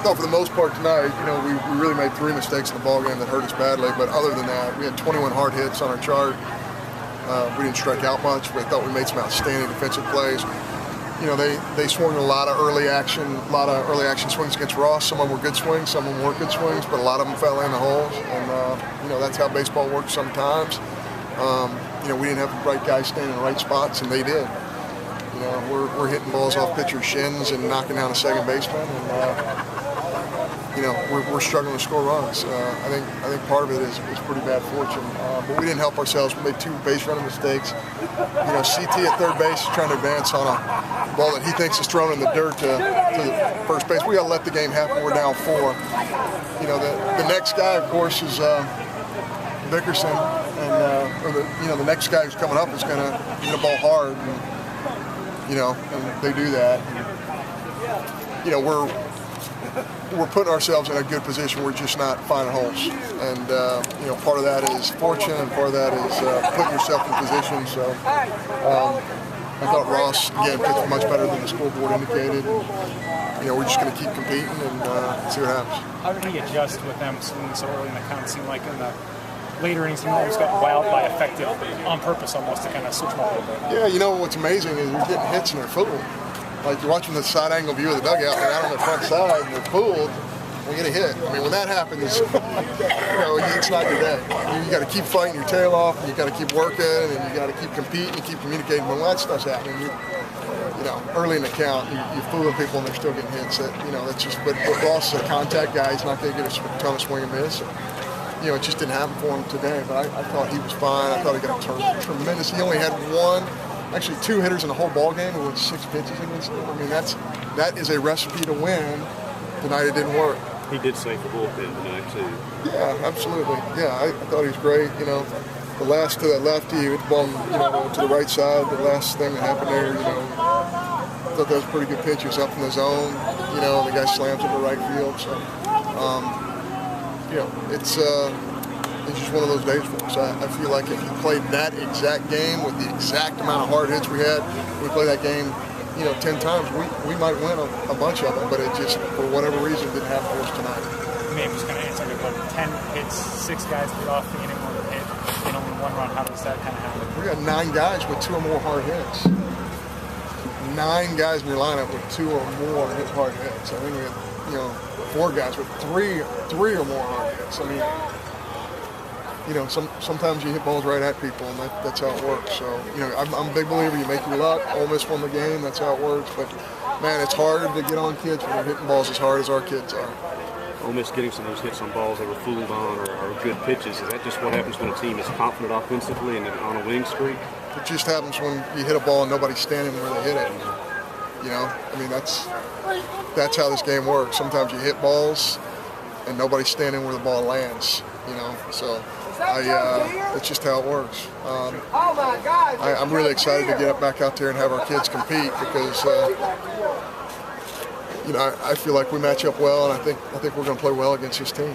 thought for the most part tonight, we really made 3 mistakes in the ball game that hurt us badly. But other than that, we had 21 hard hits on our chart. We didn't strike out much, but I thought we made some outstanding defensive plays. They swung a lot of early action swings against Ross. Some of them were good swings, some of them weren't good swings, but a lot of them fell in the holes. And that's how baseball works sometimes. We didn't have the right guys standing in the right spots, and they did. We're hitting balls off pitchers' shins and knocking down a second baseman, and we're struggling to score runs. I think part of it is pretty bad fortune, but we didn't help ourselves. We made 2 base running mistakes. CT at third base is trying to advance on a ball that he thinks is thrown in the dirt to the first base. We got to let the game happen. We're down 4. The next guy, of course, is Vickerson, and the next guy who's coming up is going to hit a ball hard. And they do that. We're putting ourselves in a good position. We're just not finding holes. And, part of that is fortune, and part of that is putting yourself in position. So I thought Ross, again, pitched much better than the scoreboard indicated. We're just going to keep competing and see what happens. How did he adjust with them swinging so early in the count? It seemed like in the later innings, he almost got wowed by effective on purpose almost to kind of switch them up a little bit. Yeah, what's amazing is you're getting hits and they're fooled. Like you're watching the side angle view of the dugout, they're out on the front side and they're fooled, we get a hit. I mean, when that happens, it's not your day. You got to keep fighting your tail off, and you got to keep working, and you got to keep competing and keep communicating. When that stuff's happening, early in the count, you're fooling people and they're still getting hits. That's just. But Ross is a contact guy. He's not going to get a ton of swing and miss. It just didn't happen for him today. But I thought he was fine. I thought he got a tremendous. He only had 2 hitters in the whole ball game. It was 6 pitches against him. I mean, that is a recipe to win. Tonight it didn't work. He did save the bullpen tonight too. Yeah, absolutely. Yeah, I thought he was great. The last to that lefty, he hit the ball, to the right side. The last thing that happened there, I thought that was a pretty good pitch. He was up in the zone. The guy slams into right field. So, it's just one of those days for us. I feel like if you played that exact game with the exact amount of hard hits we had, we played that game 10 times, we might win a bunch of them, but it just, for whatever reason, didn't happen for us tonight. Maybe just kind of answer it, but 10 hits, 6 guys lead off the inning with a hit, and only 1 run. How does that kind of happen? We got 9 guys with 2 or more hard hits. 9 guys in your lineup with 2 or more hard hits. I think we had, 4 guys with 3 or more hard hits. I mean, sometimes you hit balls right at people, and that's how it works. So, I'm a big believer you make your luck. Ole Miss won the game. That's how it works. But, man, it's hard to get on kids when they're hitting balls as hard as our kids are. Ole Miss getting some of those hits on balls they were fooled on or good pitches. Is that just what happens when a team is confident offensively and on a winning streak? It just happens when you hit a ball and nobody's standing where they hit it. I mean, that's how this game works. Sometimes you hit balls and nobody's standing where the ball lands. So. That's just how it works. I'm really excited to get back out there and have our kids compete because I feel like we match up well, and I think we're going to play well against this team.